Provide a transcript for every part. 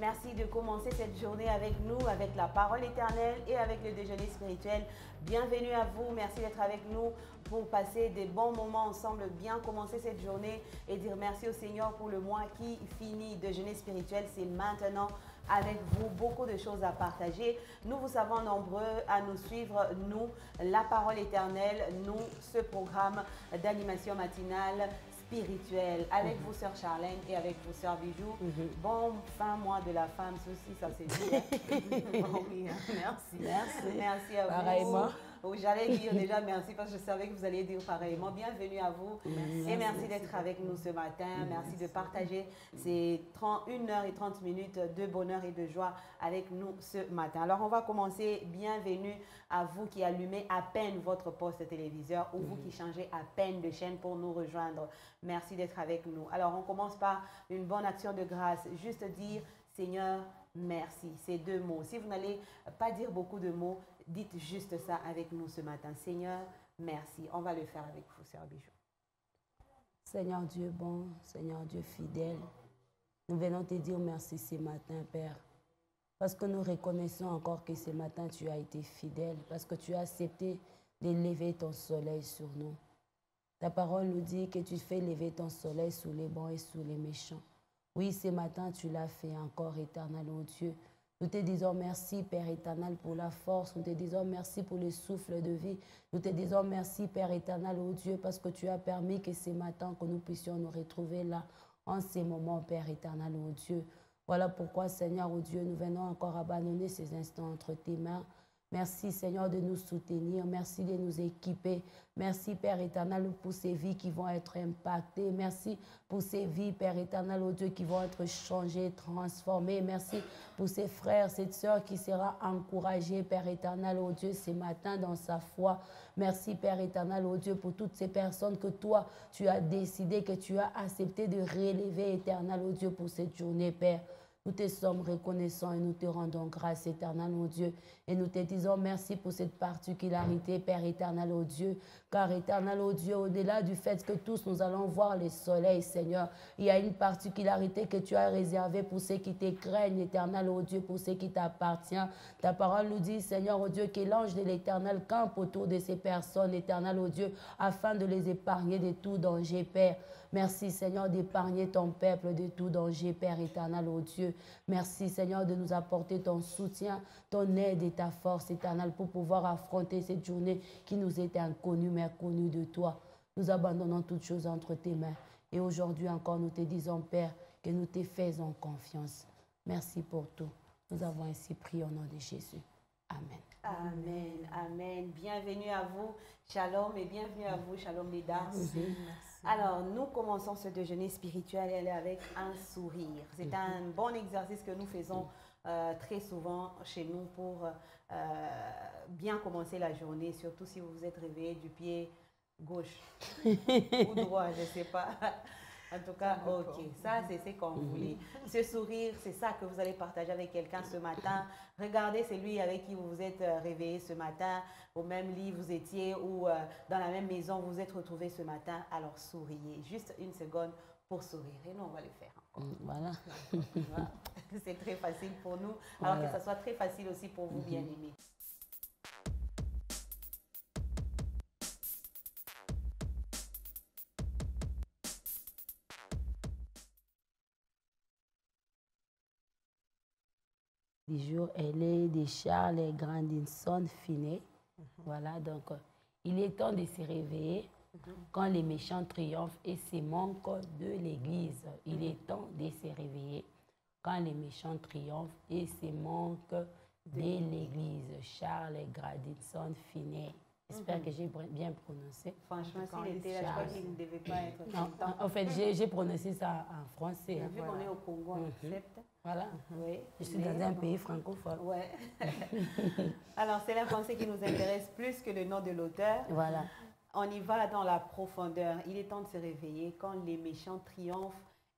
Merci de commencer cette journée avec nous, avec la parole éternelle et avec le déjeuner spirituel. Bienvenue à vous. Merci d'être avec nous pour passer des bons moments ensemble, bien commencer cette journée et dire merci au Seigneur pour le mois qui finit. Déjeuner spirituel, c'est maintenant avec vous, beaucoup de choses à partager. Nous vous savons nombreux à nous suivre, nous, la parole éternelle, nous, ce programme d'animation matinale spirituelle avec vous, sœur Charlène, et avec vous, sœur Bijou. Bon fin mois de la femme, ceci, ça c'est dit. Bon, oui, merci. Merci à vous. Pareillement. J'allais dire déjà merci parce que je savais que vous alliez dire pareillement. Bienvenue à vous et merci d'être avec nous ce matin. Merci de partager ces 1h30 de bonheur et de joie avec nous ce matin. Alors on va commencer. Bienvenue à vous qui allumez à peine votre poste téléviseur ou vous qui changez à peine de chaîne pour nous rejoindre. Merci d'être avec nous. Alors on commence par une bonne action de grâce. Juste dire Seigneur, merci. Ces deux mots. Si vous n'allez pas dire beaucoup de mots, dites juste ça avec nous ce matin. Seigneur, merci. On va le faire avec vous, sœur Bijou. Seigneur Dieu bon, Seigneur Dieu fidèle, nous venons te dire merci ce matin, Père. Parce que nous reconnaissons encore que ce matin, tu as été fidèle. Parce que tu as accepté de lever ton soleil sur nous. Ta parole nous dit que tu fais lever ton soleil sous les bons et sous les méchants. Oui, ce matin, tu l'as fait encore, éternel, oh Dieu. Nous te disons merci, Père éternel, pour la force. Nous te disons merci pour le souffle de vie. Nous te disons merci, Père éternel, oh Dieu, parce que tu as permis que ce matin, que nous puissions nous retrouver là, en ces moments, Père éternel, oh Dieu. Voilà pourquoi, Seigneur, oh Dieu, nous venons encore abandonner ces instants entre tes mains. Merci, Seigneur, de nous soutenir. Merci de nous équiper. Merci, Père éternel, pour ces vies qui vont être impactées. Merci pour ces vies, Père éternel, oh Dieu, qui vont être changées, transformées. Merci pour ces frères, cette sœur qui sera encouragée, Père éternel, oh Dieu, ce matin dans sa foi. Merci, Père éternel, oh Dieu, pour toutes ces personnes que toi, tu as décidé, que tu as accepté de relever, éternel, oh Dieu, pour cette journée, Père. Nous te sommes reconnaissants et nous te rendons grâce, éternel, mon Dieu. Et nous te disons merci pour cette particularité, Père éternel, oh Dieu. Car éternel, oh Dieu, au-delà du fait que tous nous allons voir le soleil, Seigneur, il y a une particularité que tu as réservée pour ceux qui te craignent, éternel, oh Dieu, pour ceux qui t'appartiennent. Ta parole nous dit, Seigneur, oh Dieu, que l'ange de l'éternel campe autour de ces personnes, éternel, oh Dieu, afin de les épargner de tout danger, Père. Merci, Seigneur, d'épargner ton peuple de tout danger, Père éternel, oh Dieu. Merci, Seigneur, de nous apporter ton soutien, ton aide et ta force éternelle pour pouvoir affronter cette journée qui nous est inconnue, mais connue de toi. Nous abandonnons toutes choses entre tes mains. Et aujourd'hui encore, nous te disons, Père, que nous te faisons confiance. Merci pour tout. Nous avons ainsi prié au nom de Jésus. Amen. Amen, amen. Bienvenue à vous, Shalom, et bienvenue à vous, Shalom les dames. Alors, nous commençons ce déjeuner spirituel avec un sourire. C'est un bon exercice que nous faisons très souvent chez nous pour bien commencer la journée, surtout si vous vous êtes réveillé du pied gauche ou droit, je ne sais pas. En tout cas, ok, ça c'est quand vous voulez. Ce sourire, c'est ça que vous allez partager avec quelqu'un ce matin. Regardez celui avec qui vous vous êtes réveillé ce matin, au même lit vous étiez ou dans la même maison vous vous êtes retrouvés ce matin. Alors souriez, juste une seconde pour sourire. Et nous, on va le faire encore. Voilà. C'est très facile pour nous, alors que ça soit très facile aussi pour vous, bien-aimés. Du jour, elle est de Charles Grandinson Finet. Voilà, donc il est temps de se réveiller quand les méchants triomphent et se manquent de l'Église. Il est temps de se réveiller quand les méchants triomphent et se manquent de l'Église. Charles Grandinson Finet. J'espère que j'ai bien prononcé. Franchement, s'il était là, je crois qu'il ne devait pas être content. En fait, j'ai prononcé ça en français. Vu qu'on est au Congo, on accepte. Voilà. Oui. Je suis dans un pays francophone. Ouais. Alors, c'est la pensée qui nous intéresse plus que le nom de l'auteur. Voilà. On y va dans la profondeur. Il est temps de se réveiller quand les méchants triomphent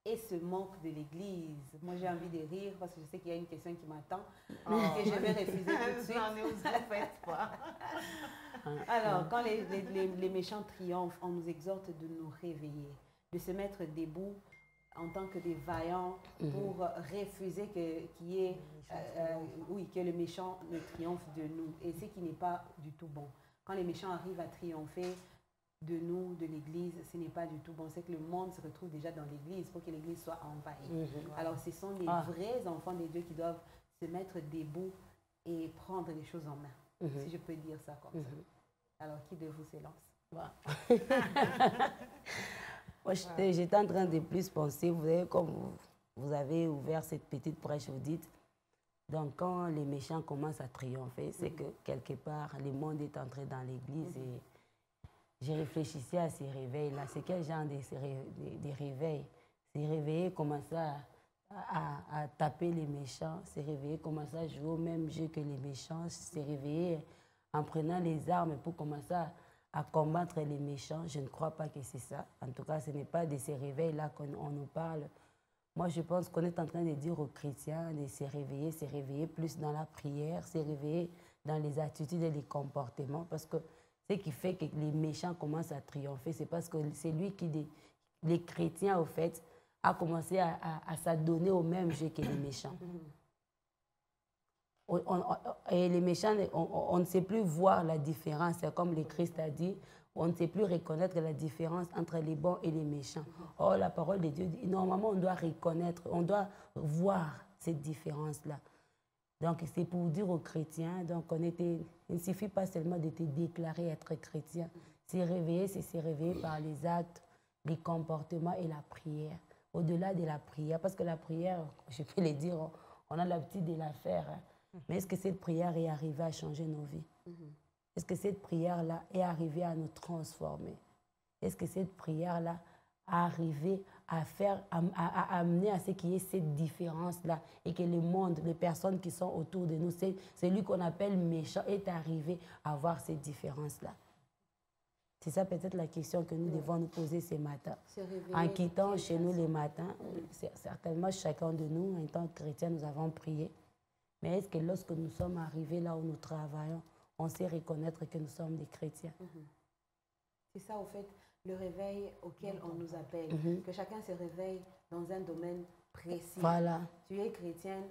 et se moquent de l'Église. Moi, j'ai envie de rire parce que je sais qu'il y a une question qui m'attend et je vais refuser tout de suite. Non, ne vous en faites pas. Alors, quand les méchants triomphent, on nous exhorte de nous réveiller, de se mettre debout en tant que des vaillants pour refuser que le méchant ne triomphe de nous. Et ce qui n'est pas du tout bon. Quand les méchants arrivent à triompher de nous, de l'Église, ce n'est pas du tout bon. C'est que le monde se retrouve déjà dans l'Église pour que l'Église soit envahie. Alors, ce sont les vrais enfants de Dieu qui doivent se mettre debout et prendre les choses en main, si je peux dire ça comme ça. Alors, qui de vous s'élance? Moi, j'étais en train de plus penser, vous savez, comme vous avez ouvert cette petite brèche, vous dites, donc quand les méchants commencent à triompher, c'est que quelque part, le monde est entré dans l'Église et j'ai réfléchi à ces réveils-là. C'est quel genre de réveils? C'est réveiller, commencer à taper les méchants, c'est réveiller, commencer à jouer au même jeu que les méchants, c'est réveiller en prenant les armes pour commencer à combattre les méchants. Je ne crois pas que c'est ça. En tout cas, ce n'est pas de ces réveils-là qu'on nous parle. Moi, je pense qu'on est en train de dire aux chrétiens de se réveiller plus dans la prière, se réveiller dans les attitudes et les comportements, parce que ce qui fait que les méchants commencent à triompher, c'est parce que c'est lui qui, les chrétiens, au fait, a commencé à s'adonner au même jeu que les méchants. Et les méchants, on ne sait plus voir la différence. Comme le Christ a dit, on ne sait plus reconnaître la différence entre les bons et les méchants. Or, la parole de Dieu dit, normalement, on doit reconnaître, on doit voir cette différence-là. Donc, c'est pour dire aux chrétiens, donc il ne suffit pas seulement de te déclarer être chrétien. Se réveiller, c'est se réveiller par les actes, les comportements et la prière. Au-delà de la prière, parce que la prière, je peux le dire, on a l'habitude de la faire. Mais est-ce que cette prière est arrivée à changer nos vies? Est-ce que cette prière-là est arrivée à nous transformer? Est-ce que cette prière-là a arrivé à amener à ce qu'il y ait cette différence-là et que le monde, les personnes qui sont autour de nous, celui qu'on appelle méchant, est arrivé à voir cette différence-là? C'est ça peut-être la question que nous devons nous poser ce matin. En quittant chez nous les matins, certainement chacun de nous, en tant que chrétien, nous avons prié. Mais est-ce que lorsque nous sommes arrivés là où nous travaillons, on sait reconnaître que nous sommes des chrétiens? C'est ça, au fait, le réveil auquel on nous appelle. Que chacun se réveille dans un domaine précis. Voilà. Tu es chrétienne,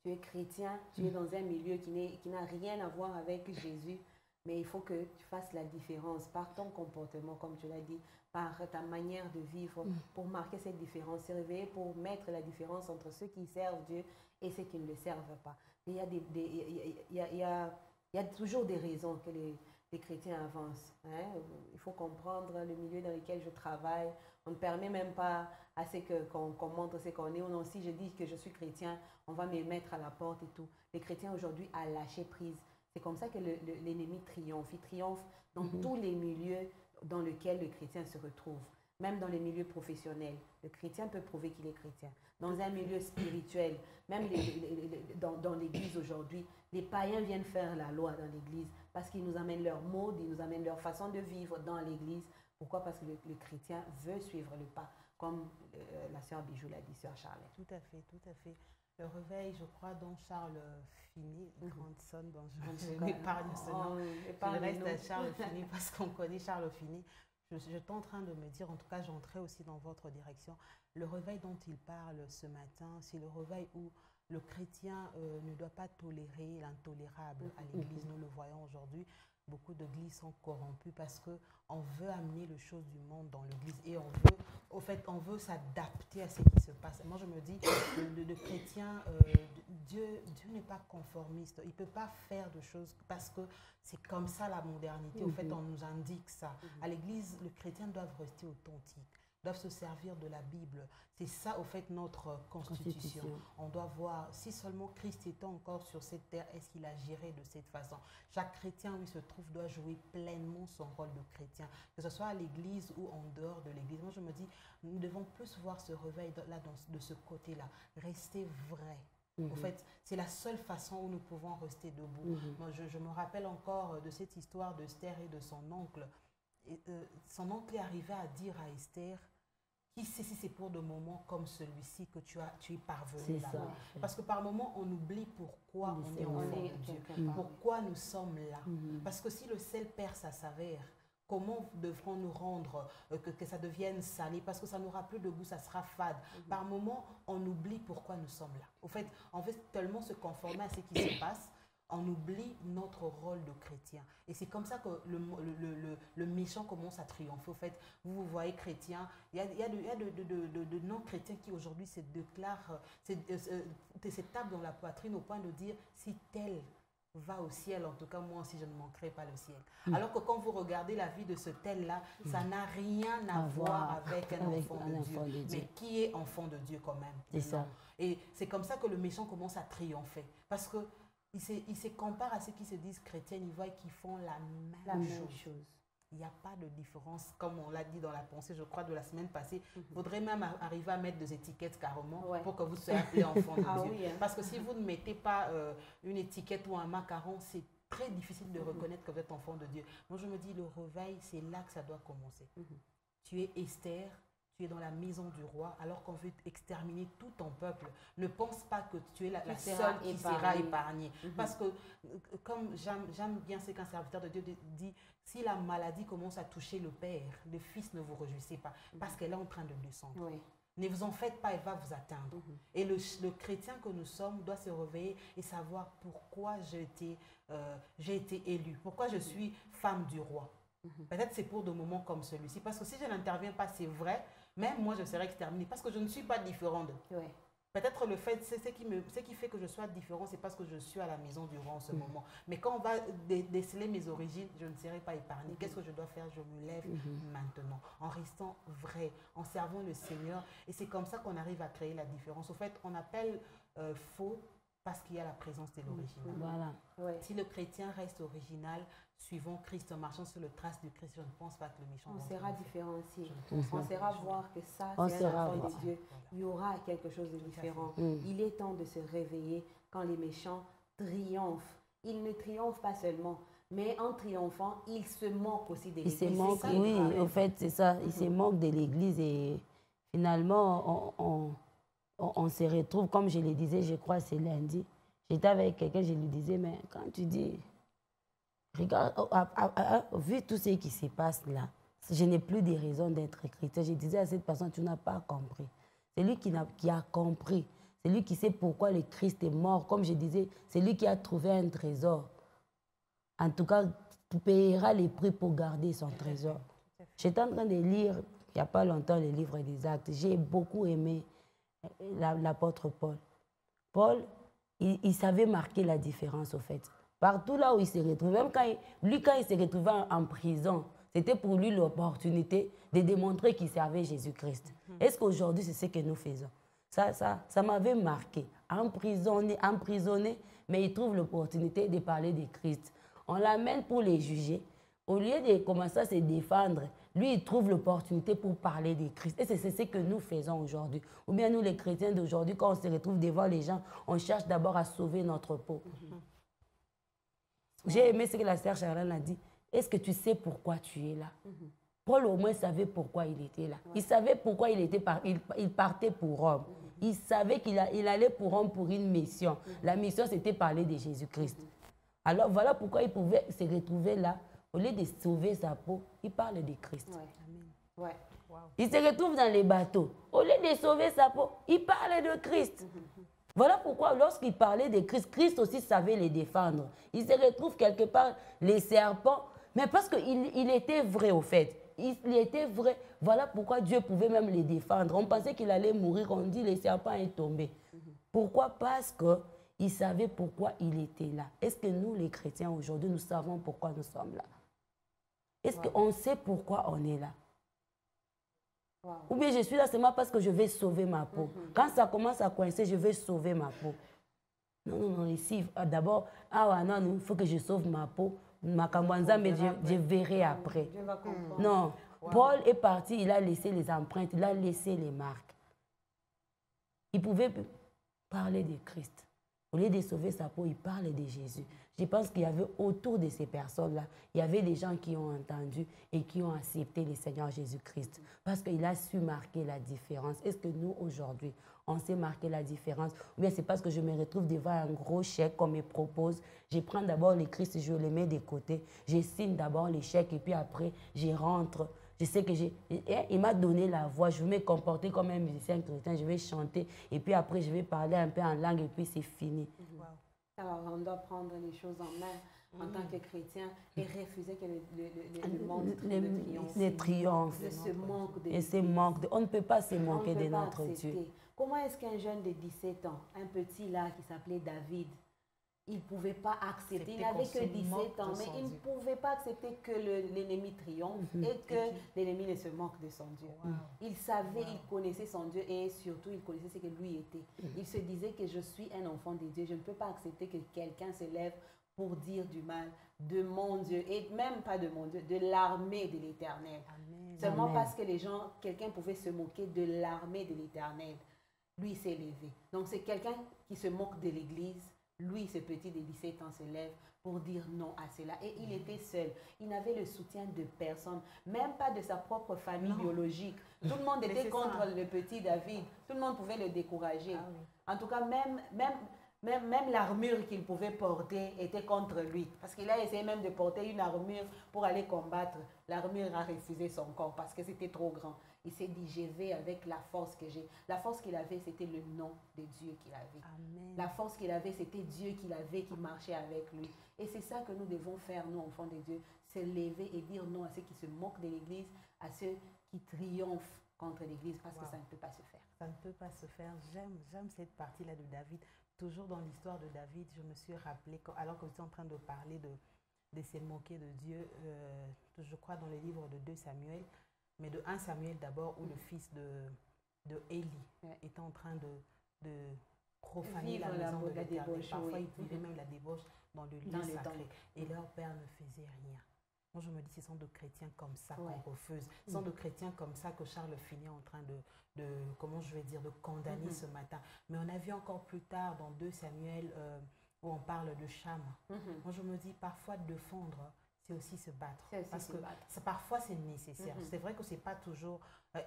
tu es chrétien, tu es dans un milieu qui n'a rien à voir avec Jésus. Mais il faut que tu fasses la différence par ton comportement, comme tu l'as dit, par ta manière de vivre, pour marquer cette différence, se réveiller pour mettre la différence entre ceux qui servent Dieu et ceux qui ne le servent pas. Il y a toujours des raisons que les chrétiens avancent. Il faut comprendre le milieu dans lequel je travaille. On ne permet même pas à ce qu'on montre ce qu'on est. Ou non, si je dis que je suis chrétien, on va me mettre à la porte et tout. Les chrétiens aujourd'hui a lâché prise. C'est comme ça que l'ennemi triomphe. Il triomphe dans tous les milieux dans lesquels le chrétien se retrouve. Même dans les milieux professionnels, le chrétien peut prouver qu'il est chrétien. Dans un milieu spirituel, même dans l'église aujourd'hui, les païens viennent faire la loi dans l'église parce qu'ils nous amènent leur mode, ils nous amènent leur façon de vivre dans l'église. Pourquoi? Parce que le chrétien veut suivre le pas, comme la sœur Bijou l'a dit, sœur Charlotte. Tout à fait, tout à fait. Le réveil, je crois, dont Charles Finet, Grandson, dont je m'épargne ce nom. Je reste à Charles Finet parce qu'on connaît Charles Finet. J'étais en train de me dire, en tout cas, j'entrais aussi dans votre direction. Le réveil dont il parle ce matin, c'est le réveil où le chrétien ne doit pas tolérer l'intolérable à l'église. Nous le voyons aujourd'hui. Beaucoup d'églises sont corrompues parce qu'on veut amener les choses du monde dans l'église et on veut s'adapter à ce qui se passe. Moi, je me dis, le chrétien, Dieu n'est pas conformiste. Il ne peut pas faire de choses parce que c'est comme ça la modernité. Au fait, on nous indique ça. À l'église, les chrétiens doivent rester authentiques, doivent se servir de la Bible. C'est ça, au fait, notre constitution. On doit voir, si seulement Christ était encore sur cette terre, est-ce qu'il agirait de cette façon? Chaque chrétien où il se trouve doit jouer pleinement son rôle de chrétien, que ce soit à l'église ou en dehors de l'église. Moi, je me dis, nous devons plus voir ce réveil là, de ce côté-là. Rester vrai. En fait, c'est la seule façon où nous pouvons rester debout. Moi, je me rappelle encore de cette histoire d'Esther et de son oncle. Son oncle est arrivé à dire à Esther, qui sait si c'est pour de moments comme celui-ci que tu es parvenu là. Parce que par moments, on oublie pourquoi on est enfant de Dieu, pourquoi nous sommes là. Parce que si le sel perd sa saveur, comment devrons-nous rendre que ça devienne salé? Parce que ça n'aura plus de goût, ça sera fade. Par moments, on oublie pourquoi nous sommes là. Au fait, on veut tellement se conformer à ce qui se passe, on oublie notre rôle de chrétien. Et c'est comme ça que le méchant commence à triompher. Au fait, vous voyez chrétien, il y a de non-chrétiens qui aujourd'hui se déclarent, se tapent dans la poitrine au point de dire si tel va au ciel, en tout cas moi aussi je ne manquerai pas le ciel. Alors que quand vous regardez la vie de ce tel-là, ça n'a rien à voir avec un enfant de Dieu. Mais qui est enfant de Dieu quand même? C'est ça. Et c'est comme ça que le méchant commence à triompher. Parce que il se compare à ceux qui se disent chrétiens, ils voient qu'ils font la même chose. Il n'y a pas de différence, comme on l'a dit dans la pensée, je crois, de la semaine passée. Il faudrait même arriver à mettre des étiquettes carrément pour que vous soyez appelés enfants de Dieu. Oui, hein. Parce que si vous ne mettez pas une étiquette ou un macaron, c'est très difficile de reconnaître que vous êtes enfant de Dieu. Moi, je me dis, le réveil, c'est là que ça doit commencer. Tu es Esther, tu es dans la maison du roi, alors qu'on veut exterminer tout ton peuple. Ne pense pas que tu es la seule qui sera épargnée. Parce que, comme j'aime bien ce qu'un serviteur de Dieu dit, si la maladie commence à toucher le Père, le Fils, ne vous réjouissez pas, parce qu'elle est en train de descendre. Ne vous en faites pas, elle va vous atteindre. Et le chrétien que nous sommes doit se réveiller et savoir pourquoi j'ai été élue, pourquoi je suis femme du roi. Peut-être c'est pour des moments comme celui-ci, parce que si je n'interviens pas, c'est vrai, même moi je serai exterminée, parce que je ne suis pas différente. Peut-être le fait, ce qui fait que je sois différent, c'est parce que je suis à la maison du roi en ce moment. Mais quand on va déceler mes origines, je ne serai pas épargnée. Qu'est-ce que je dois faire? Je me lève maintenant, en restant vrai, en servant le Seigneur. Et c'est comme ça qu'on arrive à créer la différence. Au fait, on appelle faux parce qu'il y a la présence de l'original. Voilà. Si le chrétien reste original, suivant Christ, en marchant sur le trace du Christ, je ne pense pas que le méchant... On sera différencié. On sera voir que ça, c'est un enfant de Dieu. Il y aura quelque chose de différent. Il est temps de se réveiller quand les méchants triomphent. Ils ne triomphent pas seulement, mais en triomphant, ils se moquent aussi de l'Église. Ils se moquent, oui, en fait, c'est ça. Ils se moquent de l'Église et finalement, on se retrouve, comme je le disais, je crois, c'est lundi. J'étais avec quelqu'un, je lui disais, mais quand tu dis... Regarde, vu tout ce qui se passe là, je n'ai plus de raison d'être chrétien. Je disais à cette personne, tu n'as pas compris. C'est lui qui a compris. C'est lui qui sait pourquoi le Christ est mort. Comme je disais, c'est lui qui a trouvé un trésor. En tout cas, tu payeras les prix pour garder son trésor. J'étais en train de lire, il n'y a pas longtemps, le livre des Actes. J'ai beaucoup aimé l'apôtre Paul. Paul, il savait marquer la différence, au fait. Partout là où il se retrouvait, même quand il se retrouvait en prison, c'était pour lui l'opportunité de démontrer qu'il servait Jésus-Christ. Est-ce qu'aujourd'hui, c'est ce que nous faisons? Ça m'avait marqué. Emprisonné, mais il trouve l'opportunité de parler de Christ. On l'amène pour les juger. Au lieu de commencer à se défendre, lui, il trouve l'opportunité pour parler de Christ. Et c'est ce que nous faisons aujourd'hui. Ou bien nous, les chrétiens d'aujourd'hui, quand on se retrouve devant les gens, on cherche d'abord à sauver notre peau. J'ai aimé ce que la sœur Charlène a dit. Est-ce que tu sais pourquoi tu es là? Paul au moins savait pourquoi il était là. Il savait pourquoi il partait pour Rome. Il savait qu'il allait pour Rome pour une mission. La mission, c'était parler de Jésus-Christ. Alors voilà pourquoi il pouvait se retrouver là. Au lieu de sauver sa peau, il parle de Christ. Il se retrouve dans les bateaux. Au lieu de sauver sa peau, il parle de Christ. Voilà pourquoi, lorsqu'il parlait de Christ, Christ aussi savait les défendre. Il se retrouve quelque part, les serpents, mais parce qu'il était vrai au fait. Il était vrai. Voilà pourquoi Dieu pouvait même les défendre. On pensait qu'il allait mourir, on dit le serpent est tombé. Pourquoi? Parce qu'il savait pourquoi il était là. Est-ce que nous, les chrétiens, aujourd'hui, nous savons pourquoi nous sommes là? Est-ce qu'on sait pourquoi on est là? Ou bien je suis là seulement parce que je vais sauver ma peau. Quand ça commence à coincer, je vais sauver ma peau. Non, ici, d'abord, il faut que je sauve ma peau, ma kamwanza, mais je verrai après. Non, Paul est parti, il a laissé les empreintes, il a laissé les marques. Il pouvait parler de Christ. Au lieu de sauver sa peau, il parle de Jésus. Je pense qu'il y avait autour de ces personnes-là, il y avait des gens qui ont entendu et qui ont accepté le Seigneur Jésus-Christ. Parce qu'il a su marquer la différence. Est-ce que nous, aujourd'hui, on sait marquer la différence? Ou bien c'est parce que je me retrouve devant un gros chèque qu'on me propose. Je prends d'abord les Christ et je le mets de côté. Je signe d'abord les chèques et puis après, je rentre. Je sais que il m'a donné la voix, je vais me comporter comme un musicien chrétien, je vais chanter et puis après je vais parler un peu en langue et puis c'est fini. Wow. Alors on doit prendre les choses en main en tant que chrétien et refuser que le monde triomphe. De ce manque de... Et ce manque on ne peut pas se manquer de notre Dieu. Comment est-ce qu'un jeune de 17 ans, un petit là qui s'appelait David, il ne pouvait pas accepter, il n'avait que 17 ans, mais il ne pouvait pas accepter que l'ennemi triomphe et que l'ennemi ne se moque de son Dieu. Wow. Il savait, il connaissait son Dieu et surtout il connaissait ce que lui était. Il se disait que je suis un enfant de Dieu, je ne peux pas accepter que quelqu'un se lève pour dire du mal de mon Dieu, et même pas de mon Dieu, de l'armée de l'Éternel. Seulement Amen. Parce que quelqu'un pouvait se moquer de l'armée de l'Éternel. Lui s'est levé. Donc c'est quelqu'un qui se moque de l'Église. Lui, ce petit de 17 ans, se lève pour dire non à cela. Et il était seul. Il n'avait le soutien de personne, même pas de sa propre famille biologique. Tout le monde était contre le petit David. Tout le monde pouvait le décourager. Ah, oui. En tout cas, même l'armure qu'il pouvait porter était contre lui. Parce qu'il a essayé même de porter une armure pour aller combattre. L'armure a refusé son corps parce que c'était trop grand. Il s'est dit, je vais avec la force que j'ai. La force qu'il avait, c'était le nom de Dieu qu'il avait. Amen. La force qu'il avait, c'était Dieu qu'il avait, qui marchait avec lui. Et c'est ça que nous devons faire, nous, enfants de Dieu, se lever et dire non à ceux qui se moquent de l'Église, à ceux qui triomphent contre l'Église, parce que ça ne peut pas se faire. Ça ne peut pas se faire. J'aime cette partie-là de David. Toujours dans l'histoire de David, je me suis rappelé, alors que j'étais en train de parler de se moquer de Dieu, je crois dans le livre de 2 Samuel, mais de 1 Samuel d'abord, où le fils de Élie était en train de profaner la maison de l'Éternel. Parfois, il vivait même la débauche dans le lieu sacré. Et leur père ne faisait rien. Moi, je me dis, ce sont de chrétiens comme ça qu'on refuse. Ce sont de chrétiens comme ça que Charles Finet est en train comment je vais dire, de condamner ce matin. Mais on a vu encore plus tard dans 2 Samuel où on parle de Cham. Moi, je me dis, parfois, défendre, c'est aussi se battre. Parce que parfois, c'est nécessaire. C'est vrai que ce n'est pas toujours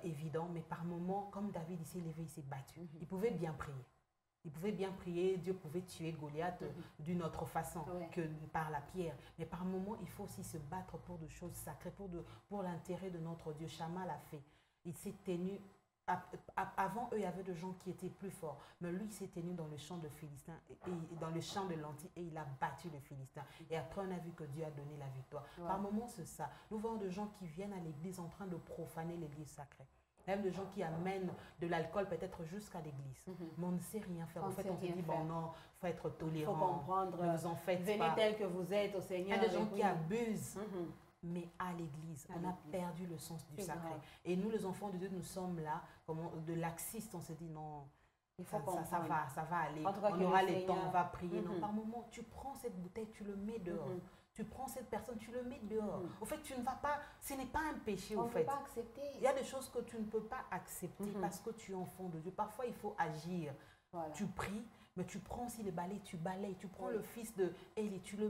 évident, mais par moments, comme David, il s'est levé, il s'est battu. Il pouvait bien prier. Il pouvait bien prier, Dieu pouvait tuer Goliath d'une autre façon que par la pierre. Mais par moments, il faut aussi se battre pour des choses sacrées, pour l'intérêt de notre Dieu. Chama l'a fait. Il s'est tenu... Avant eux, il y avait des gens qui étaient plus forts. Mais lui, il s'est tenu dans le champ de Philistins, dans le champ de lentilles, et il a battu les Philistins. Et après, on a vu que Dieu a donné la victoire. Par moments, c'est ça. Nous voyons des gens qui viennent à l'église en train de profaner l'église sacrée. Même des gens qui amènent de l'alcool peut-être jusqu'à l'église. Mais on ne sait rien faire. En fait, on se dit, bon non, il faut être tolérant. Il faut comprendre. Ne vous en faites pas. Venez tel que vous êtes au Seigneur. Il y a des gens qui abusent. Mais à l'église, on a perdu le sens du sacré. Grave. Et nous, les enfants de Dieu, nous sommes là, comme de laxistes, on se dit non, ça va aller, on aura le temps, on va prier. Non, par moment, tu prends cette bouteille, tu le mets dehors. Tu prends cette personne, tu le mets dehors. Au fait, tu ne vas pas, ce n'est pas un péché au fait. On ne peut pas accepter. Il y a des choses que tu ne peux pas accepter parce que tu es enfant de Dieu. Parfois, il faut agir. Voilà. Tu pries, mais tu prends aussi le balai, tu balayes, tu prends le fils de Élie, tu le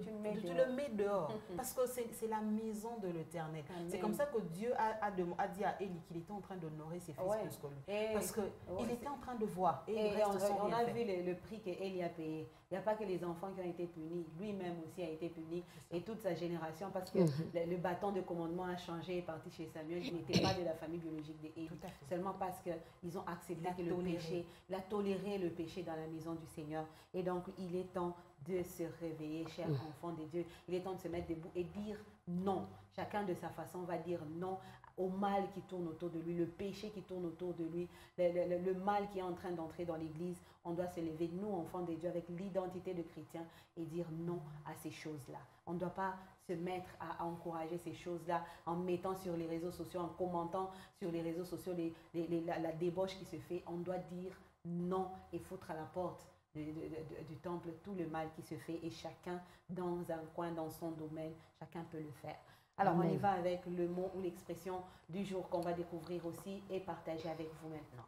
mets dehors. Parce que c'est la maison de l'Éternel. C'est comme ça que Dieu a dit à Élie qu'il était en train d'honorer ses fils plus que lui. Parce qu'il était en train de voir. Et on a vu le prix qu'Élie a payé. Il n'y a pas que les enfants qui ont été punis. Lui-même aussi a été puni. Et toute sa génération, parce que le bâton de commandement a changé, est parti chez Samuel. Il n'était pas de la famille biologique d'Élie. Seulement parce qu'ils ont accepté que le péché, il a toléré le péché dans la maison du Seigneur. Et donc, il est temps de se réveiller, chers enfants de Dieu. Il est temps de se mettre debout et dire non. Chacun de sa façon va dire non au mal qui tourne autour de lui, le péché qui tourne autour de lui, le mal qui est en train d'entrer dans l'église. On doit se lever, nous, enfants de Dieu, avec l'identité de chrétien et dire non à ces choses-là. On ne doit pas se mettre à encourager ces choses-là en mettant sur les réseaux sociaux, en commentant sur les réseaux sociaux la débauche qui se fait. On doit dire non et foutre à la porte du temple tout le mal qui se fait, et chacun dans un coin, dans son domaine, chacun peut le faire. Alors on y va avec le mot ou l'expression du jour qu'on va découvrir aussi et partager avec vous maintenant.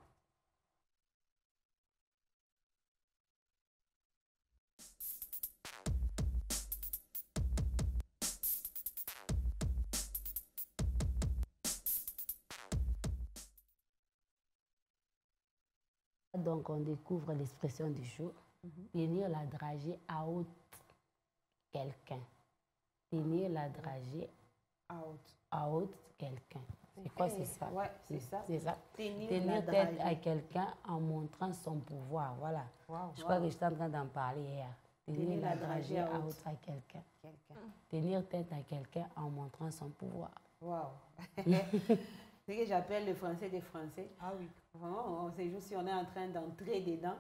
Donc, on découvre l'expression du jour. Tenir la dragée à haute quelqu'un. Tenir la dragée à haute quelqu'un. C'est quoi, c'est ça? Ouais, c'est ça. C'est ça. Tenir tête à quelqu'un en montrant son pouvoir. Voilà. Je crois que j'étais en train d'en parler hier. Tenir la dragée à haute à quelqu'un. Tenir tête à quelqu'un en montrant son pouvoir. Waouh! C'est ce que j'appelle le français des Français. Ah oui. Vraiment, c'est juste si on est en train d'entrer dedans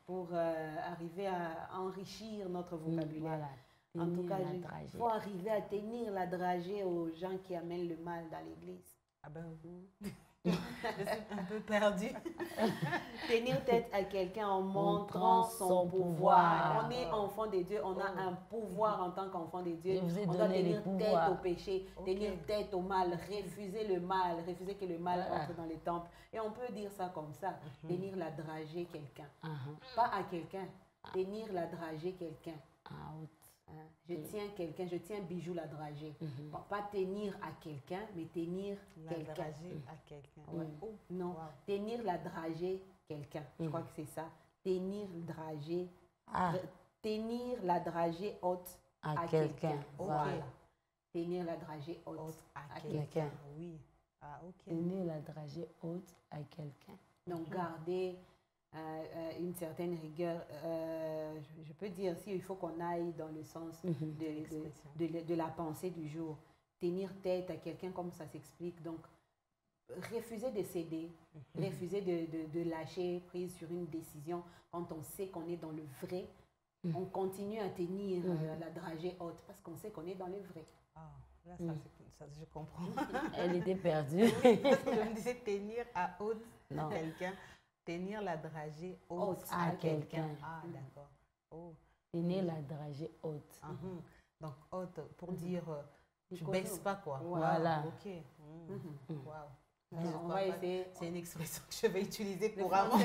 pour arriver à enrichir notre vocabulaire. Voilà. En tout cas, il faut arriver à tenir la dragée aux gens qui amènent le mal dans l'église. Ah ben oui. Je suis un peu perdue. Tenir tête à quelqu'un en montrant son pouvoir. On est enfant de Dieu, on a un pouvoir en tant qu'enfant de Dieu. On doit tenir tête au péché, tenir tête au mal, refuser le mal, refuser que le mal entre dans les temples. Et on peut dire ça comme ça, tenir la dragée quelqu'un. Pas à quelqu'un, tenir la dragée quelqu'un. Je tiens quelqu'un, je tiens Bijou la dragée. Pas tenir à quelqu'un, mais tenir quelqu'un. La dragée à quelqu'un. Non, tenir la dragée quelqu'un. Je crois que c'est ça. Tenir dragée. Tenir la dragée haute à quelqu'un. Voilà. Tenir la dragée haute à quelqu'un. Oui. Tenir la dragée haute à quelqu'un. Donc, garder une certaine rigueur. Je peux dire, si il faut qu'on aille dans le sens de la pensée du jour. Tenir tête à quelqu'un comme ça s'explique. Donc, refuser de céder, refuser de lâcher prise sur une décision quand on sait qu'on est dans le vrai. On continue à tenir la dragée haute parce qu'on sait qu'on est dans le vrai. Ah, là, ça, je comprends. Elle était perdue. Je me disais tenir à haute quelqu'un. Tenir la dragée haute à quelqu'un. Ah, d'accord. Tenir la dragée haute. Donc, haute, pour dire, tu ne baisses pas, quoi. Voilà. Ok. On va essayer. C'est une expression que je vais utiliser couramment.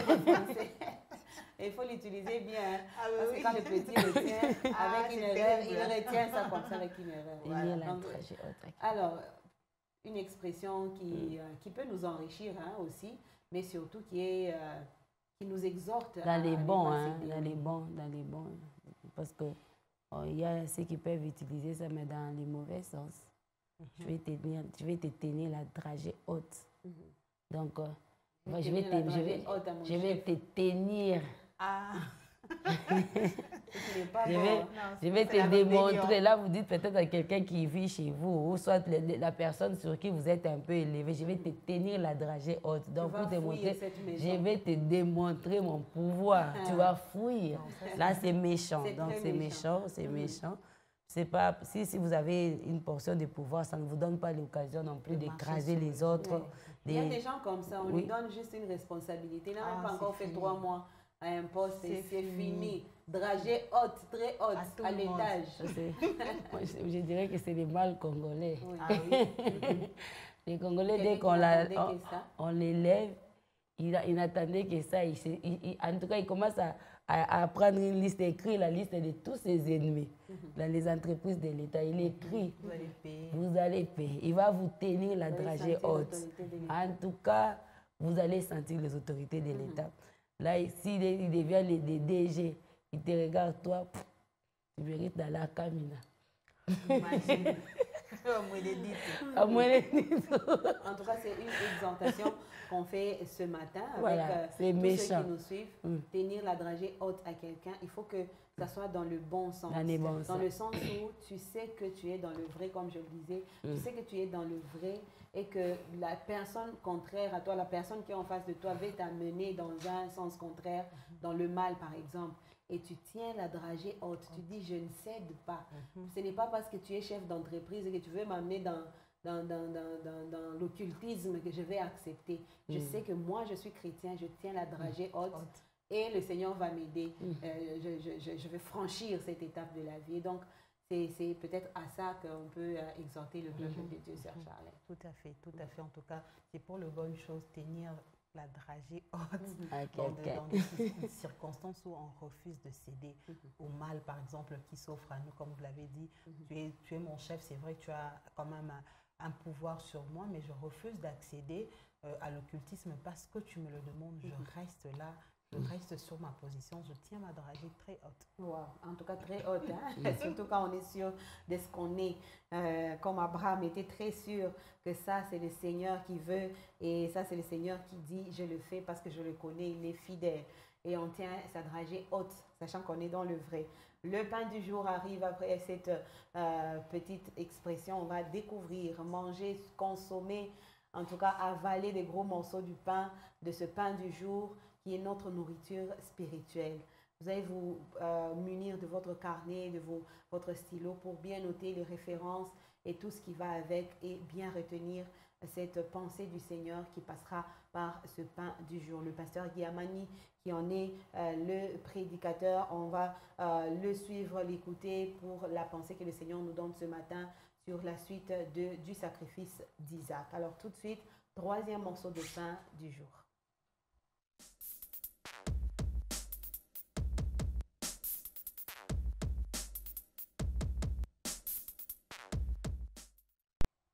Et il faut l'utiliser bien. Parce que quand le petit retient avec une erreur, il retient ça comme ça avec une erreur. Tenir la dragée haute. Alors, une expression qui peut nous enrichir aussi, mais surtout qui nous exhorte dans les bons, dans les bons. Parce que il y a ceux qui peuvent utiliser ça, mais dans les mauvais sens. Je vais te tenir la dragée haute. Donc, je vais te tenir. Je vais te démontrer. Là, vous dites peut-être à quelqu'un qui vit chez vous, ou soit la personne sur qui vous êtes un peu élevé, je vais te tenir la dragée haute. Donc, pour te montrer, je vais te démontrer mon pouvoir. Tu vas fuir. Là, c'est méchant. Donc, c'est méchant, c'est méchant. C'est pas, si vous avez une portion de pouvoir, ça ne vous donne pas l'occasion non plus d'écraser les autres. Il y a des gens comme ça, on lui donne juste une responsabilité. Il n'a même pas encore fait 3 mois à un poste et c'est fini. Dragée haute, très haute, à l'étage. Je dirais que c'est les mâles congolais. Les Congolais, dès qu'on l'élève, il n'attendait que ça. En tout cas, il commence à prendre une liste, écrire la liste de tous ses ennemis dans les entreprises de l'État. Il écrit, vous allez payer. Il va vous tenir la dragée haute. En tout cas, vous allez sentir les autorités de l'État. Là, s'il devient le DG, il te regarde, toi, tu mérites d'aller à Kamina. Imagine. En tout cas, c'est une exhortation qu'on fait ce matin avec tous ceux qui nous suivent. Tenir la dragée haute à quelqu'un, il faut que ça soit dans le bon sens. Dans le sens où tu sais que tu es dans le vrai, comme je le disais. Tu sais que tu es dans le vrai et que la personne contraire à toi, la personne qui est en face de toi, va t'amener dans un sens contraire, dans le mal par exemple. Et tu tiens la dragée haute, tu dis je ne cède pas. Ce n'est pas parce que tu es chef d'entreprise et que tu veux m'amener dans l'occultisme que je vais accepter. Je sais que moi je suis chrétien, je tiens la dragée haute et le Seigneur va m'aider. Je vais franchir cette étape de la vie. Donc c'est peut-être à ça qu'on peut exhorter le peuple de Dieu, Sœur Charlène. Tout à fait, tout à fait. En tout cas, c'est pour le bonne chose, tenir la dragée haute dans des circonstances où on refuse de céder au mal, par exemple, qui s'offre à nous, comme vous l'avez dit. Tu es mon chef, c'est vrai que tu as quand même un pouvoir sur moi, mais je refuse d'accéder à l'occultisme parce que tu me le demandes. Je reste là je reste sur ma position, je tiens ma dragée très haute. Wow. En tout cas, très haute. Hein? Surtout quand on est sûr de ce qu'on est. Comme Abraham était très sûr que ça, c'est le Seigneur qui veut. Et ça, c'est le Seigneur qui dit, je le fais parce que je le connais, il est fidèle. Et on tient sa dragée haute, sachant qu'on est dans le vrai. Le pain du jour arrive après cette petite expression. On va découvrir, manger, consommer, en tout cas avaler des gros morceaux du pain, de ce pain du jour qui est notre nourriture spirituelle. Vous allez vous munir de votre carnet, de votre stylo pour bien noter les références et tout ce qui va avec et bien retenir cette pensée du Seigneur qui passera par ce pain du jour. Le pasteur Guillamani qui en est le prédicateur, on va le suivre, l'écouter pour la pensée que le Seigneur nous donne ce matin sur la suite du sacrifice d'Isaac. Alors tout de suite, troisième morceau de pain du jour.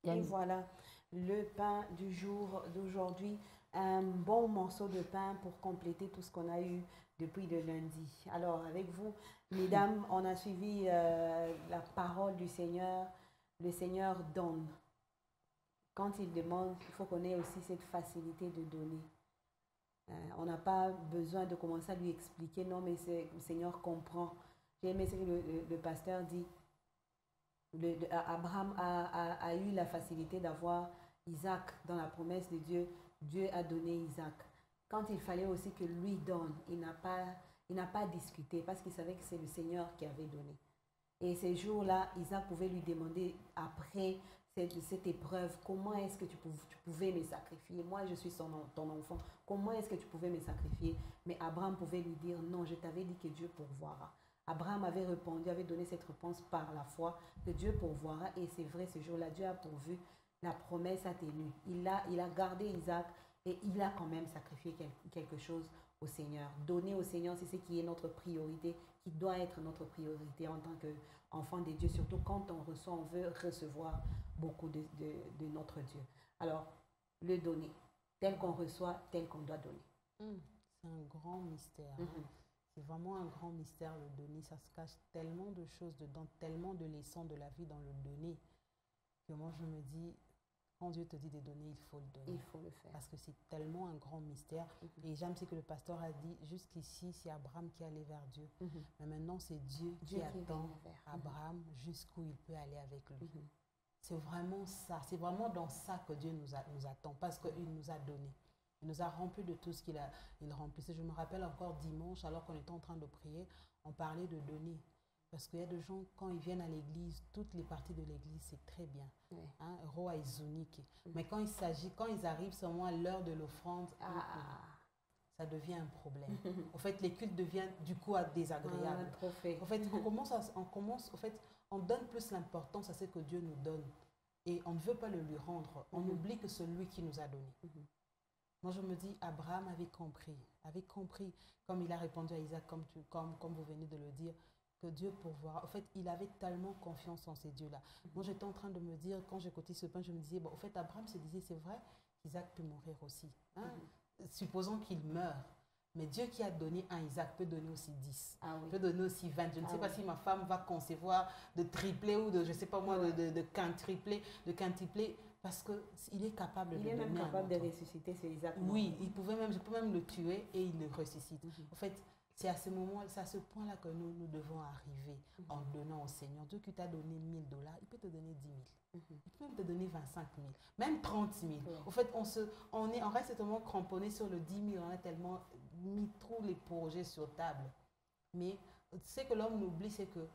Et voilà le pain du jour d'aujourd'hui, un bon morceau de pain pour compléter tout ce qu'on a eu depuis le lundi. Alors avec vous, mesdames, on a suivi la parole du Seigneur. Le Seigneur donne. Quand il demande, il faut qu'on ait aussi cette facilité de donner. On n'a pas besoin de commencer à lui expliquer, non mais le Seigneur comprend. J'ai aimé ce que le pasteur dit. Abraham a eu la facilité d'avoir Isaac dans la promesse de Dieu. Dieu a donné Isaac. Quand il fallait aussi que lui donne, il n'a pas discuté parce qu'il savait que c'est le Seigneur qui avait donné. Et ces jours-là, Isaac pouvait lui demander après cette épreuve, comment est-ce que tu pouvais me sacrifier? Moi, je suis ton enfant. Comment est-ce que tu pouvais me sacrifier? Mais Abraham pouvait lui dire, non, je t'avais dit que Dieu pourvoira. Abraham avait répondu, avait donné cette réponse par la foi, que Dieu pourvoira. Et c'est vrai, ce jour-là, Dieu a pourvu. La promesse a tenu. Il a gardé Isaac et il a quand même sacrifié quelque chose au Seigneur. Donner au Seigneur, c'est ce qui est notre priorité, qui doit être notre priorité en tant qu'enfant de Dieu. Surtout quand on reçoit, on veut recevoir beaucoup de notre Dieu. Alors, le donner, tel qu'on reçoit, tel qu'on doit donner. C'est un grand mystère. Hein? C'est vraiment un grand mystère, le donner. Ça se cache tellement de choses dedans, tellement de leçons de la vie dans le donner, que moi je me dis, quand Dieu te dit de donner, il faut le donner. Il faut le faire. Parce que c'est tellement un grand mystère. Et j'aime ce que le pasteur a dit, jusqu'ici, c'est Abraham qui allait vers Dieu. Mais maintenant, c'est Dieu qui attend Abraham jusqu'où il peut aller avec lui. C'est vraiment ça. C'est vraiment dans ça que Dieu nous attend. Parce qu'il nous a donné. Il nous a rempli de tout ce qu'il remplissait. Je me rappelle encore dimanche, alors qu'on était en train de prier, on parlait de donner. Parce qu'il y a des gens, quand ils viennent à l'église, toutes les parties de l'église, c'est très bien. Hein, Roa est unique. Mais quand ils arrivent seulement à l'heure de l'offrande, ça devient un problème. En fait, les cultes deviennent du coup désagréables. Trop fait. En fait, on donne plus l'importance à ce que Dieu nous donne. Et on ne veut pas le lui rendre. On oublie que c'est lui qui nous a donné. Moi, je me dis, Abraham avait compris, comme il a répondu à Isaac, comme vous venez de le dire, que Dieu pourvoira. En fait, il avait tellement confiance en ces dieux-là. Moi, j'étais en train de me dire, quand j'écoutais ce pain, je me disais, bon, en fait, Abraham se disait, c'est vrai qu'Isaac peut mourir aussi. Hein? Supposons qu'il meure. Mais Dieu qui a donné un Isaac peut donner aussi 10, peut donner aussi 20. Je ne sais pas si ma femme va concevoir de tripler ou de, je ne sais pas moi, de quintupler, parce qu'il est capable de donner. Il est même capable de ressusciter, c'est Isaac. Oui, je peux même le tuer et il le ressuscite. En fait, c'est à ce moment, c'est à ce point-là que nous devons arriver en donnant au Seigneur. Dieu qui t'a donné $1000, il peut te donner 10 000. Il peut même te donner 25 000, même 30 000. En fait, on reste tellement cramponné sur le 10 000, on a tellement mis tous les projets sur table. Mais ce que l'homme oublie, c'est que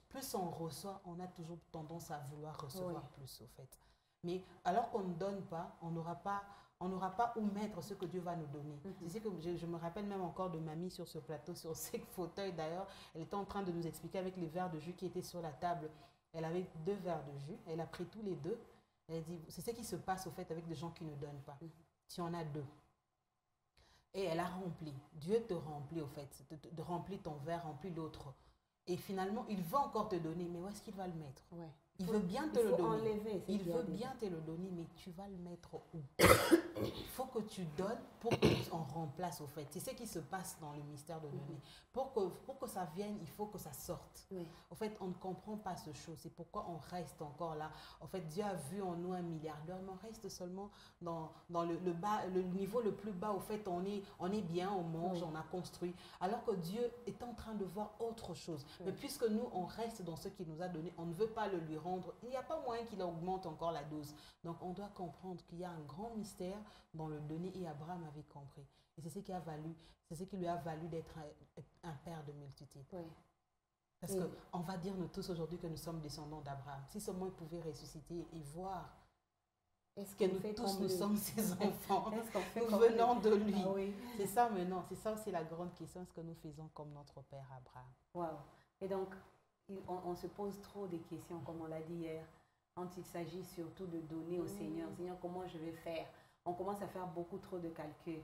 plus on reçoit, on a toujours tendance à vouloir recevoir plus, au fait. Mais alors qu'on ne donne pas, on n'aura pas où mettre ce que Dieu va nous donner. C'est que je me rappelle même encore de mamie sur ce plateau, sur ces fauteuils d'ailleurs. Elle était en train de nous expliquer avec les verres de jus qui étaient sur la table. Elle avait 2 verres de jus. Elle a pris tous les 2. Elle a dit, c'est ce qui se passe au fait avec des gens qui ne donnent pas. Si on a 2. Et elle a rempli. Dieu te remplit au fait. Remplit ton verre, remplit l'autre. Et finalement, il va encore te donner. Mais où est-ce qu'il va le mettre? Il veut bien te le donner. Enlever, il veut bien te le donner, mais tu vas le mettre où? Il faut que tu donnes pour qu'on remplace au fait. C'est ce qui se passe dans le mystère de donner. Pour que ça vienne, il faut que ça sorte. Oui. Au fait, on ne comprend pas ce chose. C'est pourquoi on reste encore là. En fait, Dieu a vu en nous un milliardaire, mais on reste seulement dans le niveau le plus bas. Au fait, on est bien, on mange, on a construit. Alors que Dieu est en train de voir autre chose. Mais puisque nous, on reste dans ce qu'il nous a donné, on ne veut pas le lui rendre. Il n'y a pas moyen qu'il augmente encore la dose. Donc, on doit comprendre qu'il y a un grand mystère dans le donner, et Abraham avait compris. Et c'est ce qui lui a valu d'être un père de multitudes. Oui. Parce qu'on va dire nous tous aujourd'hui que nous sommes descendants d'Abraham. Si seulement il pouvait ressusciter et voir que nous tous nous sommes ses enfants, nous venons de lui. Ah oui. C'est ça maintenant, c'est ça aussi la grande question, ce que nous faisons comme notre père Abraham. Wow. Et donc, on se pose trop de questions, comme on l'a dit hier, quand il s'agit surtout de donner au Seigneur. Seigneur, comment je vais faire? On commence à faire beaucoup trop de calculs.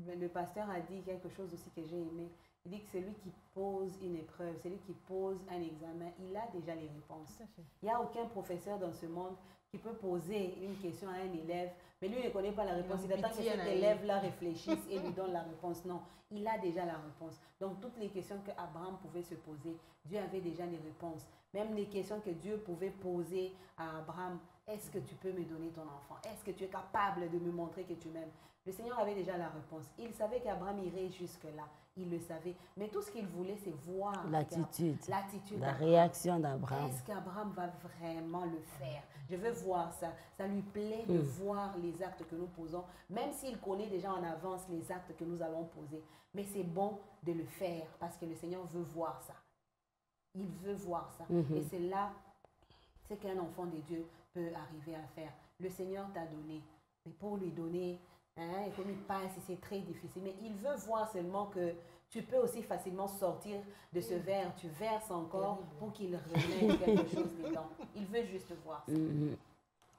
Le pasteur a dit quelque chose aussi que j'ai aimé. Il dit que celui qui pose une épreuve, celui qui pose un examen, il a déjà les réponses. Il n'y a aucun professeur dans ce monde qui peut poser une question à un élève, mais lui ne connaît pas la réponse. Il attend que cet élève-là réfléchisse et lui donne la réponse. Non, il a déjà la réponse. Donc, toutes les questions qu'Abraham pouvait se poser, Dieu avait déjà les réponses. Même les questions que Dieu pouvait poser à Abraham, est-ce que tu peux me donner ton enfant? Est-ce que tu es capable de me montrer que tu m'aimes? Le Seigneur avait déjà la réponse. Il savait qu'Abraham irait jusque-là. Il le savait. Mais tout ce qu'il voulait, c'est voir l'attitude, la réaction d'Abraham. Est-ce qu'Abraham va vraiment le faire? Je veux voir ça. Ça lui plaît de voir les actes que nous posons, même s'il connaît déjà en avance les actes que nous allons poser. Mais c'est bon de le faire parce que le Seigneur veut voir ça. Il veut voir ça. Et c'est là, c'est qu'un enfant de Dieu peut arriver à faire. Le Seigneur t'a donné. Mais pour lui donner, et comme il passe, c'est très difficile. Mais il veut voir seulement que tu peux aussi facilement sortir de ce verre. Tu verses encore pour qu'il remette quelque chose dedans. Il veut juste voir ça.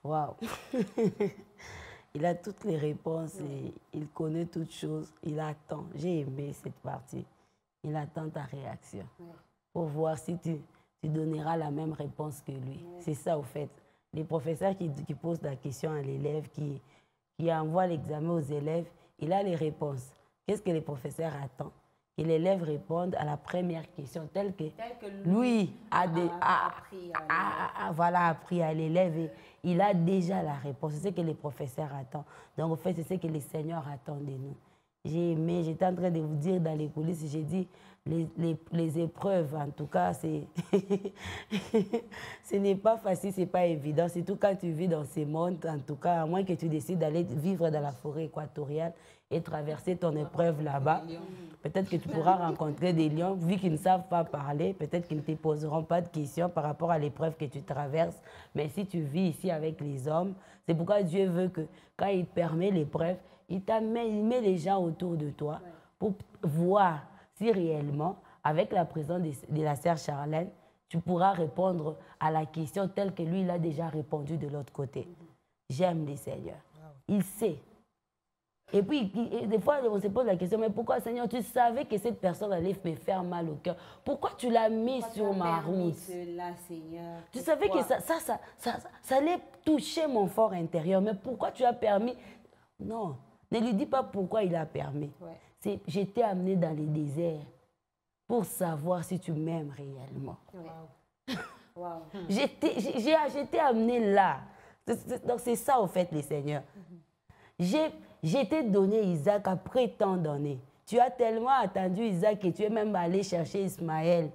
Waouh! Il a toutes les réponses et il connaît toutes choses. Il attend. J'ai aimé cette partie. Il attend ta réaction pour voir si tu donneras la même réponse que lui. C'est ça, au fait. Les professeurs qui posent la question à l'élève, qui envoie l'examen aux élèves, il a les réponses. Qu'est-ce que les professeurs attendent? Que l'élève réponde à la première question, telle que lui a appris à l'élève et il a déjà la réponse. C'est ce que les professeurs attendent. Donc, en fait, c'est ce que le Seigneur attend de nous. J'ai aimé, j'étais en train de vous dire dans les coulisses, j'ai dit, les épreuves, en tout cas, ce n'est pas facile, ce n'est pas évident. Surtout quand tu vis dans ces mondes, en tout cas, à moins que tu décides d'aller vivre dans la forêt équatoriale et traverser ton épreuve là-bas. Peut-être que tu pourras rencontrer des lions, vu qu'ils ne savent pas parler, peut-être qu'ils ne te poseront pas de questions par rapport à l'épreuve que tu traverses. Mais si tu vis ici avec les hommes, c'est pourquoi Dieu veut que quand il permet l'épreuve, il met les gens autour de toi pour voir si réellement, avec la présence de la sœur Charlène, tu pourras répondre à la question telle que lui, il a déjà répondu de l'autre côté. J'aime le Seigneur. Il sait. Et puis, des fois, on se pose la question, mais pourquoi, Seigneur, tu savais que cette personne allait me faire mal au cœur? Pourquoi tu l'as mis sur ma route? Cela, Seigneur? Tu savais que ça allait toucher mon fort intérieur, mais pourquoi tu as permis? Non, ne lui dis pas pourquoi il a permis. J'étais amenée dans les déserts pour savoir si tu m'aimes réellement. J'étais amenée là. Donc c'est ça, au fait, le Seigneur. J'ai t'ai donné Isaac après tant d'années. Tu as tellement attendu Isaac que tu es même allé chercher Ismaël.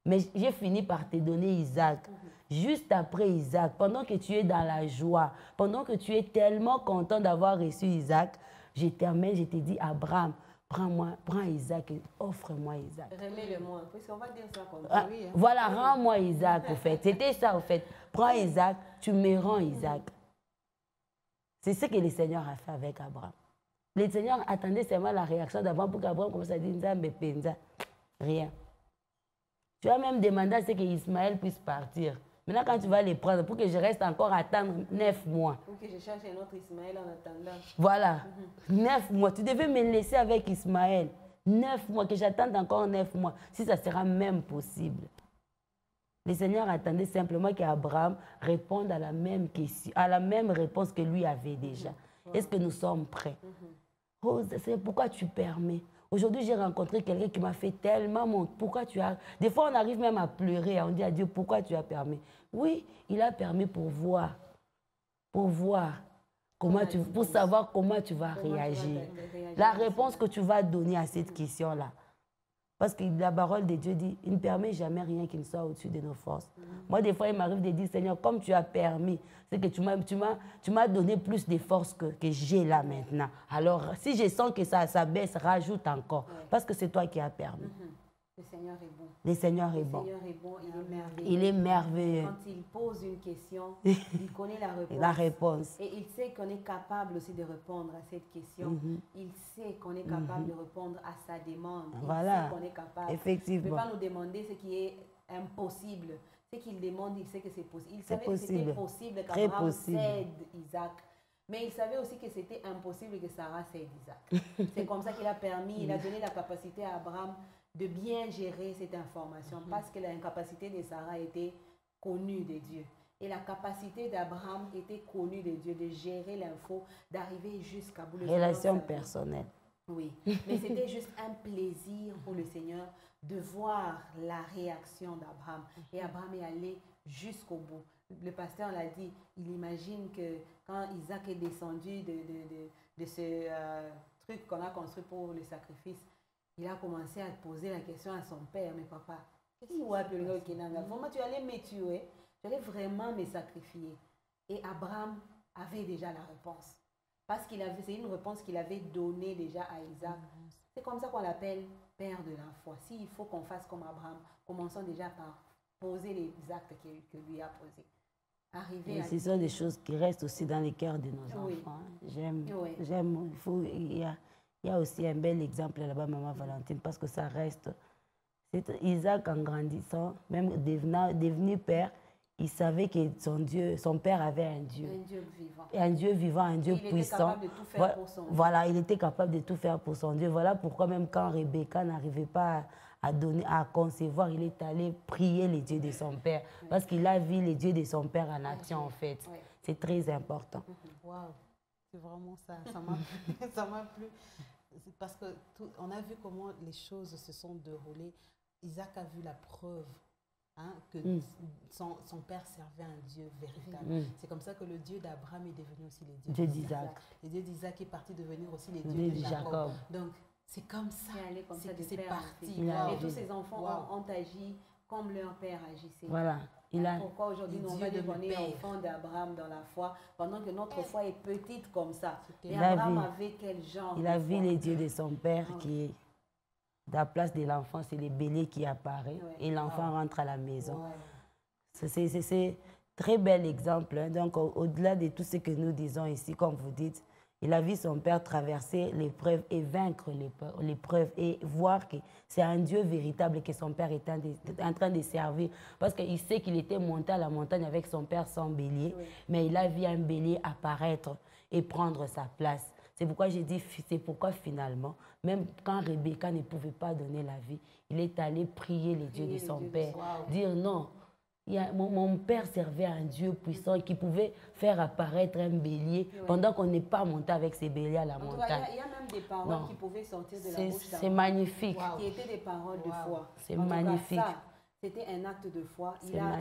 Mais j'ai fini par te donner Isaac. Juste après Isaac, pendant que tu es dans la joie, pendant que tu es tellement content d'avoir reçu Isaac, je t'ai dit, Abraham, prends Isaac et offre-moi Isaac. Remets-le-moi, puisqu'on va dire ça comme ça. Voilà, rends-moi Isaac, au fait. C'était ça, au fait. Prends Isaac, tu me rends Isaac. C'est ce que le Seigneur a fait avec Abraham. Le Seigneur attendait seulement la réaction d'Abraham pour qu'Abraham commence à dire, Nzambe penza. Rien. Tu as même demandé à ce que Ismaël puisse partir. Maintenant, quand tu vas les prendre, pour que je reste encore à attendre 9 mois. Pour que je cherche un autre Ismaël en attendant. Voilà. 9 mois. Tu devais me laisser avec Ismaël. 9 mois, que j'attende encore 9 mois. Si ça sera même possible. Le Seigneur attendait simplement qu'Abraham réponde à la même question, à la même réponse que lui avait déjà. Est-ce que nous sommes prêts? Oh, c'est pourquoi tu permets. Aujourd'hui, j'ai rencontré quelqu'un qui m'a fait tellement honte. Pourquoi tu as... Des fois, on arrive même à pleurer. On dit à Dieu, pourquoi tu as permis? Oui, il a permis pour voir. Pour savoir comment tu vas réagir. La réponse que tu vas donner à cette question-là. Parce que la parole de Dieu dit, il ne permet jamais rien qui ne soit au-dessus de nos forces. Moi, des fois, il m'arrive de dire, Seigneur, comme tu as permis, c'est que tu m'as donné plus de force que j'ai là maintenant. Alors, si je sens que ça baisse, rajoute encore. Parce que c'est toi qui as permis. Le Seigneur est bon. Le Seigneur est bon. Le Seigneur est bon, il est merveilleux. Il est merveilleux. Quand il pose une question, il connaît la réponse. La réponse. Et il sait qu'on est capable aussi de répondre à cette question. Il sait qu'on est capable de répondre à sa demande. Voilà. Il sait qu'on est capable. Effectivement. Il ne peut pas nous demander ce qui est impossible. Ce qu'il demande, il sait que c'est possible. Il savait que c'était possible qu'Abraham cède Isaac. Mais il savait aussi que c'était impossible que Sarah cède Isaac. C'est comme ça qu'il a permis, il a donné la capacité à Abraham de bien gérer cette information parce que l'incapacité de Sarah était connue de Dieu. Et la capacité d'Abraham était connue de Dieu, de gérer l'info, d'arriver jusqu'à bout. Relation personnelle. Oui, mais c'était juste un plaisir pour le Seigneur de voir la réaction d'Abraham. Et Abraham est allé jusqu'au bout. Le pasteur l'a dit, il imagine que quand Isaac est descendu de ce truc qu'on a construit pour le sacrifice, il a commencé à poser la question à son père, mais papa, vraiment tu allais me tuer, tu allais vraiment me sacrifier. Et Abraham avait déjà la réponse. Parce qu'il avait, c'est une réponse qu'il avait donnée déjà à Isaac. C'est comme ça qu'on l'appelle père de la foi. S'il faut qu'on fasse comme Abraham, commençons déjà par poser les actes que lui a posés. Ce sont des choses qui restent aussi dans les cœurs de nos enfants. Il y a aussi un bel exemple là-bas, Maman Valentine, parce que ça reste. Isaac, en grandissant, même devenu père, il savait que son père avait un Dieu. Un Dieu vivant. Un Dieu vivant, un Dieu puissant. Il était capable de tout faire pour son Dieu. Voilà, il était capable de tout faire pour son Dieu. Voilà pourquoi même quand Rebecca n'arrivait pas à concevoir, il est allé prier les dieux de son père. Parce qu'il a vu les dieux de son père en action, en fait. C'est très important. Waouh, c'est vraiment ça. Ça m'a plu. Parce qu'on a vu comment les choses se sont déroulées. Isaac a vu la preuve. Que son père servait un Dieu véritable. C'est comme ça que le Dieu d'Abraham est devenu aussi le Dieu d'Isaac. Le Dieu d'Isaac est parti devenir aussi le Dieu de Jacob. Donc, c'est comme ça. C'est parti. Et tous ces enfants ont agi comme leur père agissait. Voilà. Pourquoi aujourd'hui nous on va devenir enfants d'Abraham dans la foi pendant que notre foi est petite comme ça. Et Abraham avait quel genre? Il a vu les dieux de son père qui est... À la place de l'enfant, c'est les béliers qui apparaissent et l'enfant rentre à la maison. C'est un très bel exemple. Hein. Donc, au-delà de tout ce que nous disons ici, comme vous dites, il a vu son père traverser l'épreuve et vaincre l'épreuve et voir que c'est un Dieu véritable que son père est en train de servir. Parce qu'il sait qu'il était monté à la montagne avec son père sans bélier, mais il a vu un bélier apparaître et prendre sa place. C'est pourquoi j'ai dit, c'est pourquoi finalement, même quand Rebecca ne pouvait pas donner la vie, il est allé prier les dieux de son père. Dire non, mon père servait un Dieu puissant qui pouvait faire apparaître un bélier pendant qu'on n'est pas monté avec ces béliers à la montagne. Il y a même des paroles qui pouvaient sortir de la bouche d'Abraham. C'est magnifique. Qui étaient des paroles de foi. C'est magnifique. C'était un acte de foi. Il a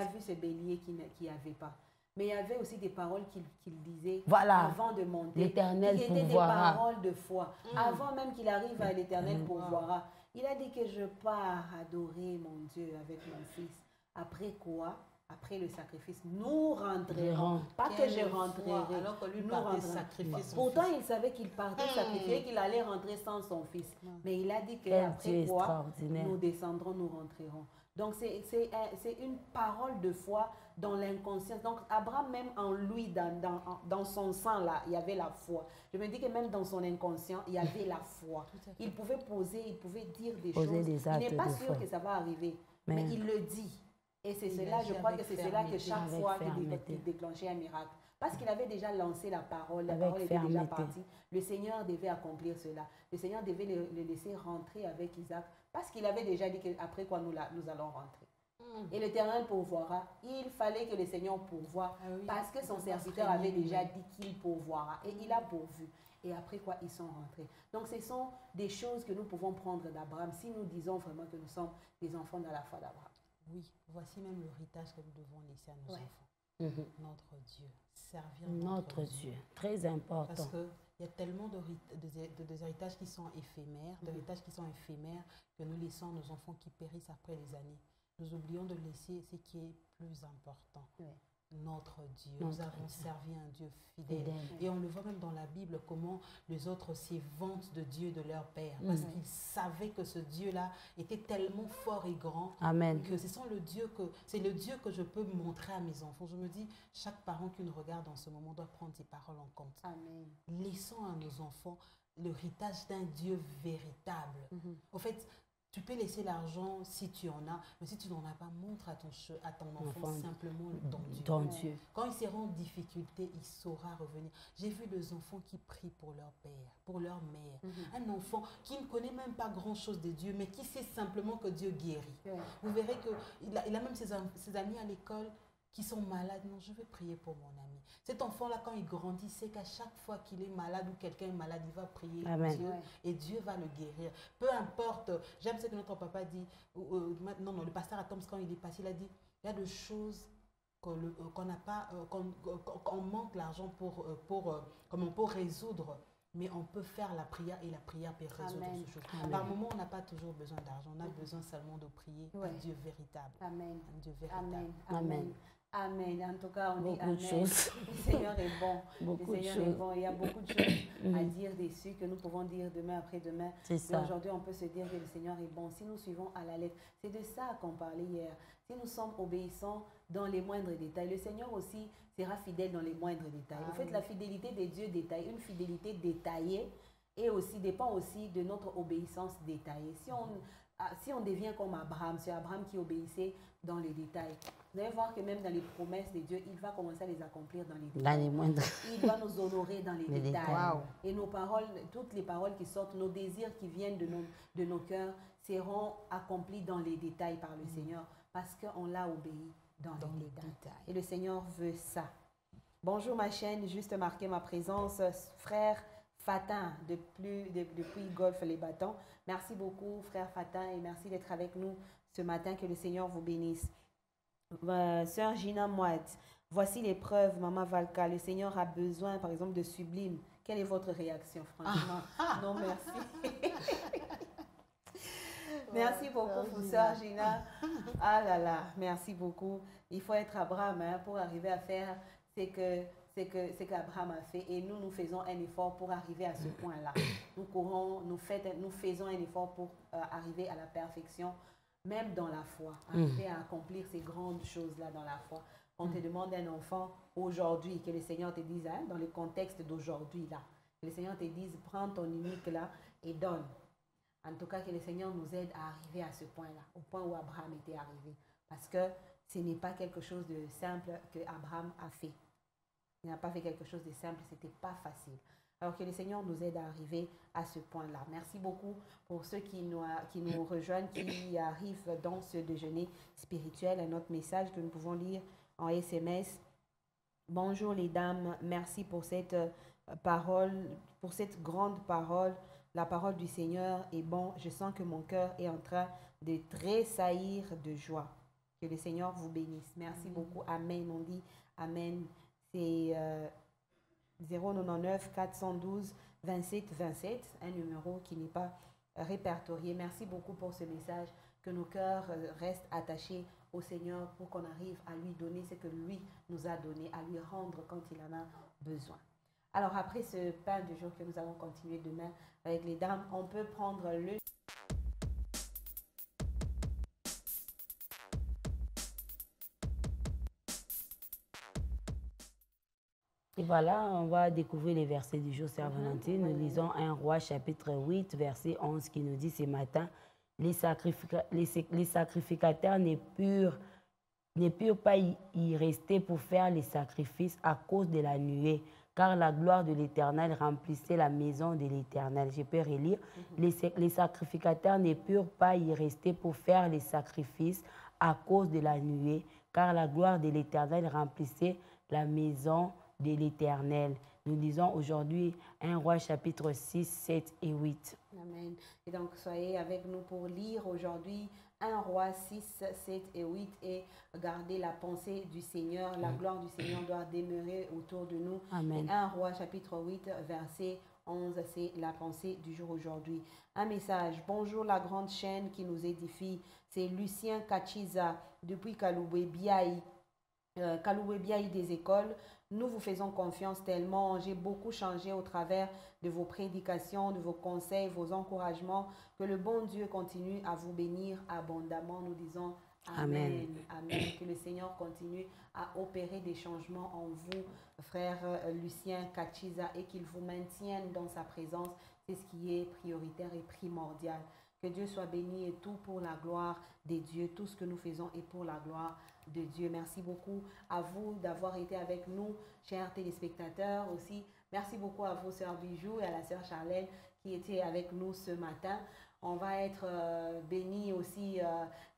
vu ce bélier qui n'avait pas. Mais il y avait aussi des paroles qu'il disait avant de monter. L'Éternel pourvoira. Qui étaient des paroles de foi. Avant même qu'il arrive à l'Éternel pourvoira. Il a dit que je pars adorer mon Dieu avec mon fils. Après quoi? Après le sacrifice, nous rentrerons. Pas que je rentrerai. Alors que lui partait sacrifier son Pourtant, il savait qu'il partait sacrifier, qu'il allait rentrer sans son fils. Mais il a dit qu'après quoi, nous descendrons, nous rentrerons. Donc, c'est une parole de foi dans l'inconscience. Donc, Abraham, même en lui, dans son sang, là, il y avait la foi. Je me dis que même dans son inconscient, il y avait la foi. Il pouvait poser, il pouvait dire des choses. Il n'est pas sûr que ça va arriver, mais il le dit. Et c'est cela, je crois que c'est cela que chaque fois qu'il déclenchait un miracle. Parce qu'il avait déjà lancé la parole était déjà partie. Le Seigneur devait accomplir cela. Le Seigneur devait le laisser rentrer avec Isaac. Parce qu'il avait déjà dit qu'après quoi nous allons rentrer. Et l'Éternel pourvoira. Il fallait que le Seigneur pourvoie parce que son serviteur avait déjà dit qu'il pourvoira. Et il a pourvu. Et après quoi, ils sont rentrés. Donc, ce sont des choses que nous pouvons prendre d'Abraham si nous disons vraiment que nous sommes des enfants de la foi d'Abraham. Oui, voici même l'héritage que nous devons laisser à nos enfants. Notre Dieu. Servir notre Dieu. Très important. Parce qu'il y a tellement d'héritages qui sont éphémères, d'héritages qui sont éphémères que nous laissons à nos enfants qui périssent après les années. Nous oublions de laisser ce qui est plus important. Notre Dieu. Nous avons servi un Dieu fidèle. Et on le voit même dans la Bible, comment les autres s'y vantent de Dieu, de leur Père. Parce qu'ils savaient que ce Dieu-là était tellement fort et grand. Amen. Que c'est le Dieu que je peux montrer à mes enfants. Je me dis, chaque parent qui nous regarde en ce moment doit prendre ces paroles en compte. Amen. Laissons à nos enfants l'héritage d'un Dieu véritable. En fait, tu peux laisser l'argent si tu en as, mais si tu n'en as pas, montre à ton enfant simplement ton Dieu. Quand il sera en difficulté, il saura revenir. J'ai vu des enfants qui prient pour leur père, pour leur mère. Un enfant qui ne connaît même pas grand-chose de Dieu, mais qui sait simplement que Dieu guérit. Vous verrez qu'il a même ses amis à l'école qui sont malades. Non, je vais prier pour mon ami. Cet enfant-là, quand il grandit, sait qu'à chaque fois qu'il est malade ou quelqu'un est malade, il va prier Dieu et Dieu va le guérir. Peu importe, j'aime ce que notre papa dit, non, le pasteur Atoms, quand il est passé, il a dit, il y a des choses qu'on n'a pas, qu'on manque l'argent pour résoudre. Mais on peut faire la prière et la prière peut résoudre ce chose. Par moment, on n'a pas toujours besoin d'argent. On a besoin seulement de prier un Dieu véritable. Amen. Un Dieu véritable. Amen. Amen. En tout cas, on dit Amen. Le Seigneur est bon. Beaucoup le Seigneur est bon. Il y a beaucoup de choses à dire dessus que nous pouvons dire demain après-demain. Mais aujourd'hui, on peut se dire que le Seigneur est bon. Si nous suivons à la lettre, c'est de ça qu'on parlait hier. Si nous sommes obéissants dans les moindres détails, le Seigneur aussi sera fidèle dans les moindres détails. En fait, la fidélité de Dieu détaille, une fidélité détaillée et aussi dépend aussi de notre obéissance détaillée. Si on devient comme Abraham, c'est Abraham qui obéissait dans les détails. Vous allez voir que même dans les promesses de Dieu, il va commencer à les accomplir dans les détails. Dans les moindres. Il doit nous honorer dans les détails. Wow. Et nos paroles, toutes les paroles qui sortent, nos désirs qui viennent de nos cœurs seront accomplis dans les détails par le Seigneur parce qu'on l'a obéi dans les détails. Et le Seigneur veut ça. Bonjour ma chaîne, juste marquer ma présence, frère Fatin depuis Golfe les Bâtons. Merci beaucoup frère Fatin et merci d'être avec nous ce matin, que le Seigneur vous bénisse. Sœur Gina Moite, voici les preuves, Maman Valka. Le Seigneur a besoin, par exemple, de sublime. Quelle est votre réaction, franchement? Non, merci. Merci beaucoup, Sœur Gina. Ah là là, merci beaucoup. Il faut être Abraham pour arriver à faire ce qu'Abraham a fait. Et nous faisons un effort pour arriver à ce point-là. Nous faisons un effort pour arriver à la perfection. Même dans la foi, arriver à accomplir ces grandes choses-là dans la foi. On te demande un enfant aujourd'hui, que le Seigneur te dise, dans le contexte d'aujourd'hui, là, que le Seigneur te dise, prends ton unique là et donne. En tout cas, que le Seigneur nous aide à arriver à ce point-là, au point où Abraham était arrivé. Parce que ce n'est pas quelque chose de simple que Abraham a fait. Il n'a pas fait quelque chose de simple, ce n'était pas facile. Alors que le Seigneur nous aide à arriver à ce point-là. Merci beaucoup pour ceux qui nous rejoignent, qui arrivent dans ce déjeuner spirituel. Un autre message que nous pouvons lire en SMS. Bonjour les dames, merci pour cette parole, pour cette grande parole. La parole du Seigneur est bon. Je sens que mon cœur est en train de tressaillir de joie. Que le Seigneur vous bénisse. Merci beaucoup. Amen. On dit Amen. C'est 099 412 27 27, un numéro qui n'est pas répertorié. Merci beaucoup pour ce message, que nos cœurs restent attachés au Seigneur pour qu'on arrive à lui donner ce que lui nous a donné, à lui rendre quand il en a besoin. Alors après ce pain du jour que nous allons continuer demain avec les dames, on peut prendre le... Et voilà, on va découvrir les versets du jour, Sœur Valentine. Nous lisons 1 Roi chapitre 8, verset 11, qui nous dit ce matin, les sacrificateurs ne purent pas y rester pour faire les sacrifices à cause de la nuée, car la gloire de l'Éternel remplissait la maison de l'Éternel. Je peux relire. Les sacrificateurs ne purent pas y rester pour faire les sacrifices à cause de la nuée, car la gloire de l'Éternel remplissait la maison de l'Éternel. Nous lisons aujourd'hui 1 Roi chapitre 6, 7 et 8. Amen. Et donc, soyez avec nous pour lire aujourd'hui 1 Roi 6, 7 et 8 et garder la pensée du Seigneur. La gloire du Seigneur doit demeurer autour de nous. Amen. Et 1 Roi chapitre 8, verset 11, c'est la pensée du jour aujourd'hui. Un message. Bonjour la grande chaîne qui nous édifie. C'est Lucien Kachiza depuis Kaloué-Biaï des écoles. Nous vous faisons confiance tellement. J'ai beaucoup changé au travers de vos prédications, de vos conseils, vos encouragements. Que le bon Dieu continue à vous bénir abondamment. Nous disons Amen. Amen. Que le Seigneur continue à opérer des changements en vous, frère Lucien Kachiza, et qu'il vous maintienne dans sa présence. C'est ce qui est prioritaire et primordial. Que Dieu soit béni et tout pour la gloire de Dieu. Tout ce que nous faisons est pour la gloire de Dieu. Merci beaucoup à vous d'avoir été avec nous, chers téléspectateurs aussi. Merci beaucoup à vous, sœur Bijou, et à la sœur Charlène qui étaient avec nous ce matin. On va être bénis aussi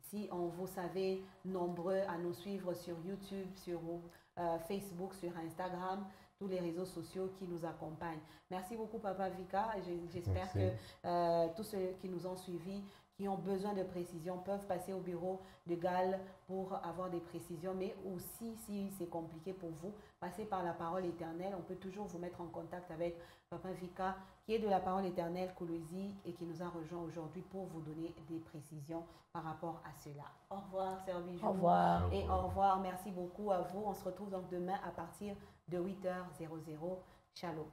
si vous savez nombreux à nous suivre sur YouTube, sur Facebook, sur Instagram, tous les réseaux sociaux qui nous accompagnent. Merci beaucoup, Papa Vika. J'espère que tous ceux qui nous ont suivis, qui ont besoin de précisions, peuvent passer au bureau de Galles pour avoir des précisions. Mais aussi, si c'est compliqué pour vous, passez par la parole éternelle. On peut toujours vous mettre en contact avec Papa Vika, qui est de la parole éternelle Kolwezi et qui nous a rejoint aujourd'hui pour vous donner des précisions par rapport à cela. Au revoir, sœur Bijou. Au revoir. Et au revoir. Merci beaucoup à vous. On se retrouve donc demain à partir de 8h00. Shalom.